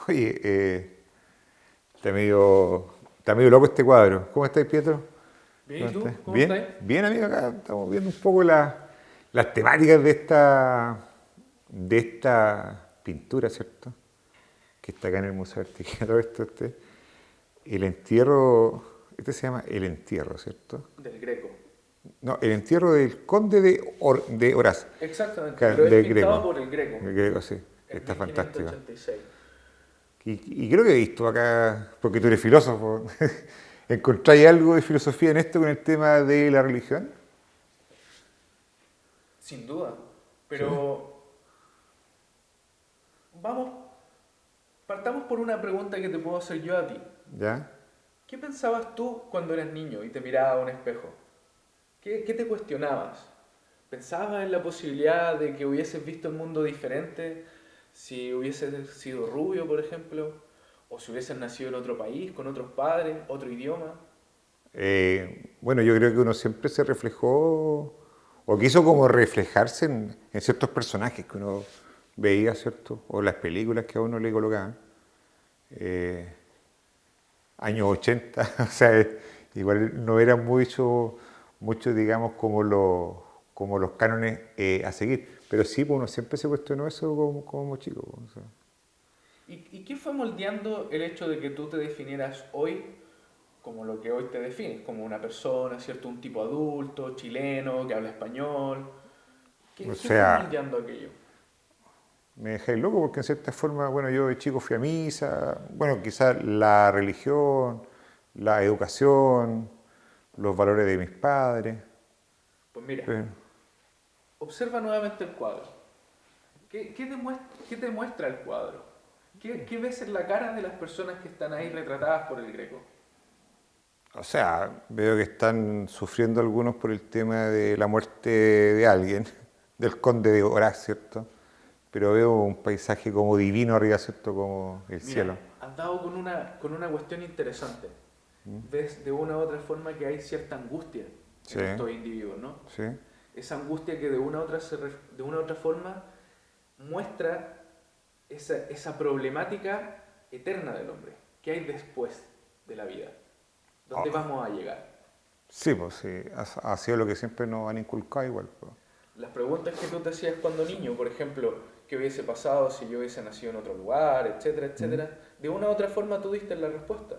Oye, está medio loco este cuadro. ¿Cómo estáis, Pietro? Bien, ¿Cómo ¿y tú? estás? ¿Cómo estás? ¿Bien? Bien, amigo, acá estamos viendo un poco las temáticas de esta pintura, ¿cierto? Que está acá en el Museo de Arte. Todo esto, el entierro, este se llama El Entierro, ¿cierto? Del Greco. No, el entierro del conde de Orás, Exactamente, claro, pero es del pintado Greco. por el Greco El Greco, sí, en está fantástico. 1586. Y creo que he visto acá, porque tú eres filósofo, ¿encontráis algo de filosofía en esto con el tema de la religión? Sin duda. Sí, Pero vamos, partamos por una pregunta que te puedo hacer yo a ti. ¿ya? ¿Qué pensabas tú cuando eras niño y te mirabas a un espejo? ¿Qué te cuestionabas? ¿Pensabas en la posibilidad de que hubieses visto el mundo diferente si hubieses sido rubio, por ejemplo? ¿O si hubieses nacido en otro país, con otros padres, otro idioma? Bueno, yo creo que uno siempre se reflejó, o quiso como reflejarse en ciertos personajes que uno veía, ¿cierto? O las películas que a uno le colocaban. Eh, Años 80, o sea, igual no eran mucho digamos, como los cánones a seguir. Pero sí, pues uno siempre se cuestionó eso como chico, pues, o sea. ¿Y qué fue moldeando el hecho de que tú te definieras hoy como lo que hoy te defines, como una persona, ¿cierto? Un tipo adulto, chileno, que habla español? O ¿Qué fue sea, moldeando aquello? me dejé loco porque en cierta forma, bueno, yo de chico fui a misa, bueno, quizás la religión, la educación, los valores de mis padres, Pues mira, pero, observa nuevamente el cuadro. ¿Qué te muestra el cuadro? ¿Qué ves en la cara de las personas que están ahí retratadas por el Greco? o sea, veo que están sufriendo algunos por el tema de la muerte de alguien, del conde de Orás, ¿cierto? Pero veo un paisaje como divino arriba, ¿cierto? Como el Mira, cielo. has dado con una cuestión interesante. Ves de una u otra forma que hay cierta angustia Sí, en estos individuos, ¿no? sí. Esa angustia que de una u otra, de una u otra forma muestra esa problemática eterna del hombre. ¿Qué hay después de la vida? ¿Dónde Oh, vamos a llegar? sí, pues sí, ha sido lo que siempre nos han inculcado igual, pues. Las preguntas que tú te hacías cuando niño, por ejemplo, ¿qué hubiese pasado si yo hubiese nacido en otro lugar, etcétera, ¿Mm? etcétera? De una u otra forma tú diste la respuesta.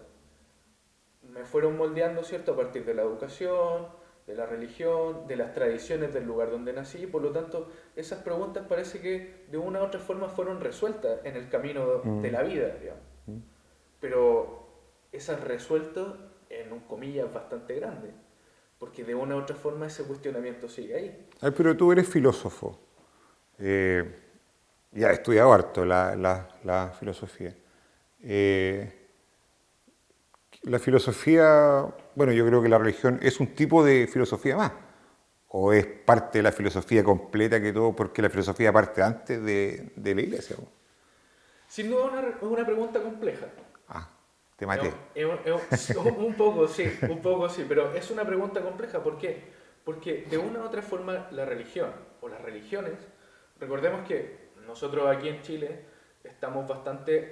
Me fueron moldeando, ¿cierto? A partir de la educación, de la religión, de las tradiciones del lugar donde nací, y por lo tanto esas preguntas parece que de una u otra forma fueron resueltas en el camino de Mm, la vida, digamos. mm. Pero esas resueltas en un comillas bastante grande, porque de una u otra forma ese cuestionamiento sigue ahí. Ay, pero tú eres filósofo. Eh, ya he estudiado harto la filosofía. Eh, la filosofía, bueno, yo creo que la religión es un tipo de filosofía más. ¿O es parte de la filosofía completa que todo? Porque la filosofía parte antes de la iglesia, po. Sin duda es una pregunta compleja. Ah, te maté. Un poco sí, pero es una pregunta compleja. ¿Por qué? Porque de una u otra forma la religión o las religiones, recordemos que nosotros aquí en Chile estamos bastante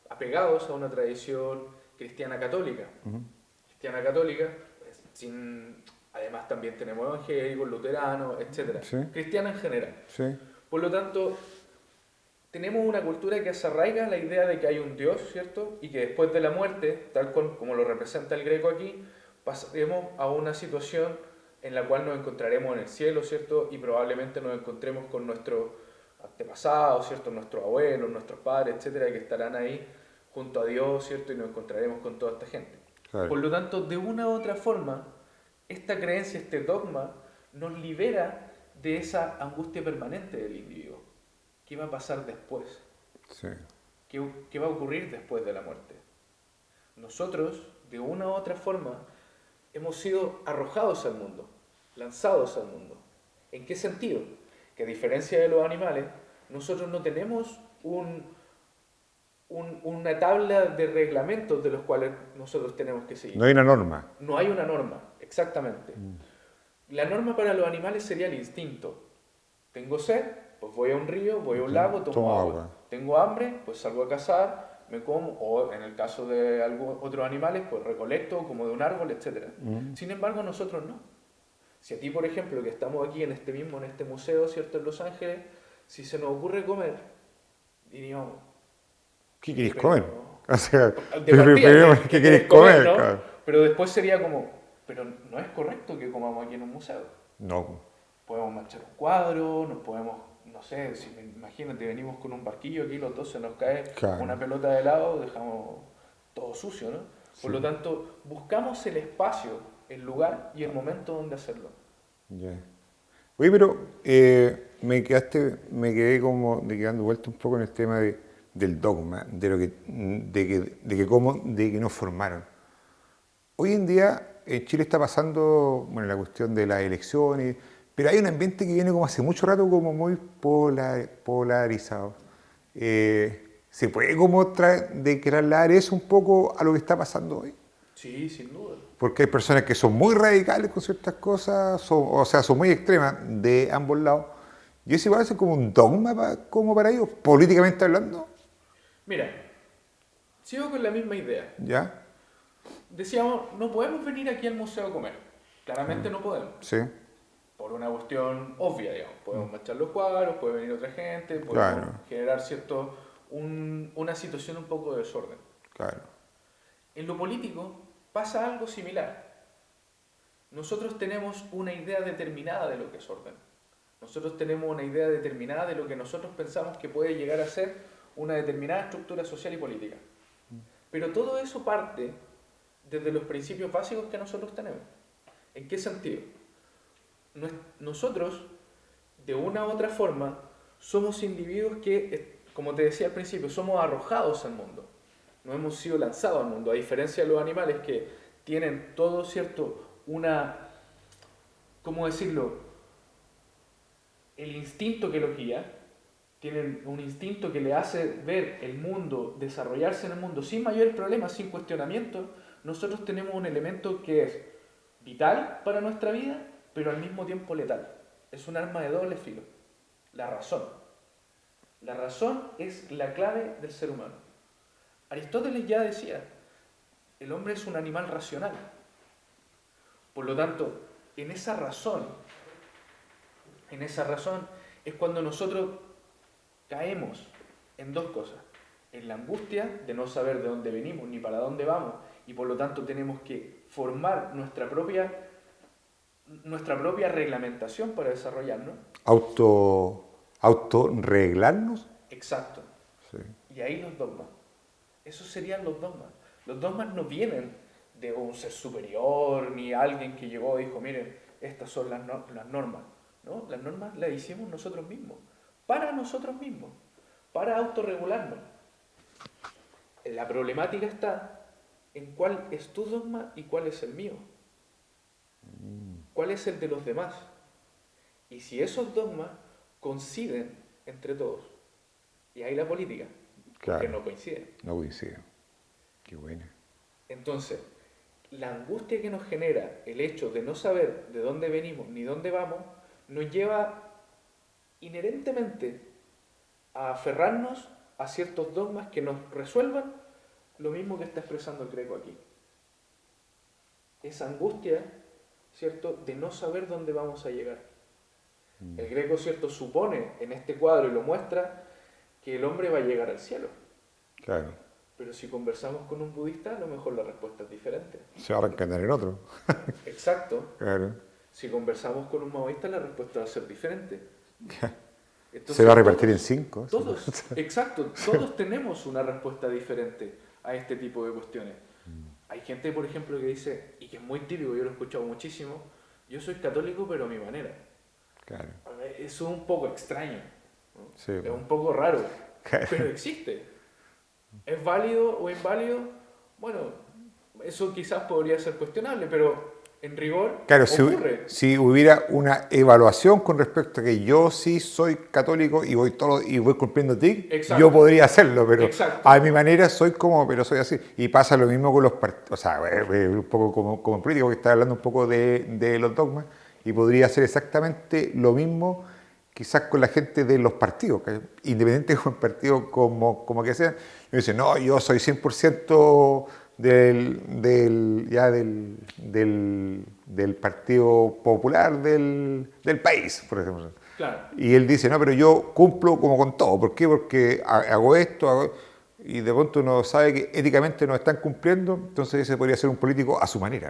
apegados a una tradición cristiana católica. Cristiana católica, pues, además también tenemos evangélicos, luteranos, etcétera. Sí, Cristiana en general. sí. Por lo tanto, tenemos una cultura que se arraiga en la idea de que hay un Dios, ¿cierto? Y que después de la muerte, tal cual como lo representa el Greco aquí, pasaremos a una situación en la cual nos encontraremos en el cielo, ¿cierto? Y probablemente nos encontremos con nuestros antepasados, ¿cierto? Nuestros abuelos, nuestros padres, etcétera, que estarán ahí junto a Dios, ¿cierto? Y nos encontraremos con toda esta gente. Claro. Por lo tanto, de una u otra forma, esta creencia, este dogma, nos libera de esa angustia permanente del individuo. ¿Qué va a pasar después? Sí. ¿Qué va a ocurrir después de la muerte? Nosotros, de una u otra forma, hemos sido arrojados al mundo, lanzados al mundo. ¿En qué sentido? Que a diferencia de los animales, nosotros no tenemos una tabla de reglamentos de los cuales nosotros tenemos que No seguir. hay una norma. No hay una norma, exactamente. La norma para los animales sería el instinto. Tengo sed, pues voy a un río, voy a un lago, tomo Tomo agua. agua. Tengo hambre, pues salgo a cazar, me como, o en el caso de otros animales, pues recolecto como de un árbol, etc. Sin embargo, nosotros no. Si a ti, por ejemplo, que estamos aquí en este museo, ¿cierto?, en Los Ángeles, si se nos ocurre comer, diríamos, ¿Qué queréis pero comer? O sea, de partida, ¿qué queréis comer? ¿no? Claro. Pero después sería como, pero no es correcto que comamos aquí en un museo. No, Podemos manchar un cuadro, nos podemos, no sé, imagínate, venimos con un barquillo aquí, los dos se nos cae claro. una pelota de helado, dejamos todo sucio, ¿no? Por Sí. lo tanto, buscamos el espacio, el lugar y el momento donde hacerlo. Ya. Oye, pero me quedé como dando vuelta un poco en el tema del dogma, de que nos formaron. Hoy en día en Chile está pasando, bueno, la cuestión de las elecciones, pero hay un ambiente que viene como hace mucho rato como muy polarizado. ¿Se puede como trasladar eso un poco a lo que está pasando hoy? Sí, sin duda. Porque hay personas que son muy radicales con ciertas cosas, o sea, son muy extremas de ambos lados. Y eso igual es como un dogma como para ellos, políticamente hablando. Mira, sigo con la misma idea. ¿Ya? Decíamos, no podemos venir aquí al museo a comer. Claramente no podemos. Sí, Por una cuestión obvia, digamos. Podemos manchar los cuadros, puede venir otra gente, podemos claro, generar una situación un poco de desorden. claro. En lo político pasa algo similar. Nosotros tenemos una idea determinada de lo que es orden. Nosotros tenemos una idea determinada de lo que nosotros pensamos que puede llegar a ser una determinada estructura social y política. Pero todo eso parte desde los principios básicos que nosotros tenemos. ¿En qué sentido? Nosotros, de una u otra forma, somos individuos que, como te decía al principio, somos arrojados al mundo. No hemos sido lanzados al mundo, a diferencia de los animales que tienen todo, ¿cierto? ¿Cómo decirlo? El instinto que los guía, tienen un instinto que le hace ver el mundo, desarrollarse en el mundo sin mayores problemas, sin cuestionamiento. Nosotros tenemos un elemento que es vital para nuestra vida, pero al mismo tiempo letal. Es un arma de doble filo. La razón. La razón es la clave del ser humano. Aristóteles ya decía, el hombre es un animal racional. Por lo tanto, en esa razón es cuando nosotros caemos en dos cosas. En la angustia de no saber de dónde venimos ni para dónde vamos, y por lo tanto tenemos que formar nuestra propia reglamentación para desarrollarnos. ¿Autorreglarnos? Exacto. Sí. Y ahí los dogmas. Esos serían los dogmas. Los dogmas no vienen de un ser superior, ni alguien que llegó y dijo, miren, estas son las normas. ¿No? Las normas las hicimos nosotros mismos, para autorregularnos. La problemática está en cuál es tu dogma y cuál es el mío. ¿Cuál es el de los demás? Y si esos dogmas coinciden entre todos, y ahí la política, Claro. que no coincide. No coincide. Qué buena. Entonces, la angustia que nos genera el hecho de no saber de dónde venimos ni dónde vamos, nos lleva inherentemente a aferrarnos a ciertos dogmas que nos resuelvan lo mismo que está expresando el Greco aquí. Esa angustia, ¿cierto?, de no saber dónde vamos a llegar. El Greco, ¿cierto?, supone en este cuadro y lo muestra que el hombre va a llegar al cielo. Claro. Pero si conversamos con un budista, a lo mejor la respuesta es diferente. Se va a reencarnar en otro. Exacto. Claro. Si conversamos con un maoísta, la respuesta va a ser diferente. Entonces, Se va a repartir en 5. Todos, exacto, todos tenemos una respuesta diferente a este tipo de cuestiones. Hay gente, por ejemplo, que dice, y que es muy típico, yo lo he escuchado muchísimo, yo soy católico pero a mi manera. Claro. Eso es un poco extraño, ¿no? Sí, es pues. un poco raro, Claro. pero existe. ¿Es válido o inválido? Bueno, eso quizás podría ser cuestionable, pero en rigor Claro, ocurre. si hubiera una evaluación con respecto a que yo sí soy católico y voy cumpliendo TIC, Exacto. yo podría hacerlo, pero Exacto. a mi manera pero soy así. Y pasa lo mismo con los partidos, o sea, un poco como político que está hablando un poco de los dogmas, y podría ser exactamente lo mismo quizás con la gente de los partidos, que independiente de un partido como que sea, y dice, no, yo soy 100% del Partido Popular del país, por ejemplo. Claro. Y él dice, no, pero yo cumplo como con todo. ¿Por qué? Porque hago esto, y de pronto uno sabe que éticamente no están cumpliendo, entonces ese podría ser un político a su manera.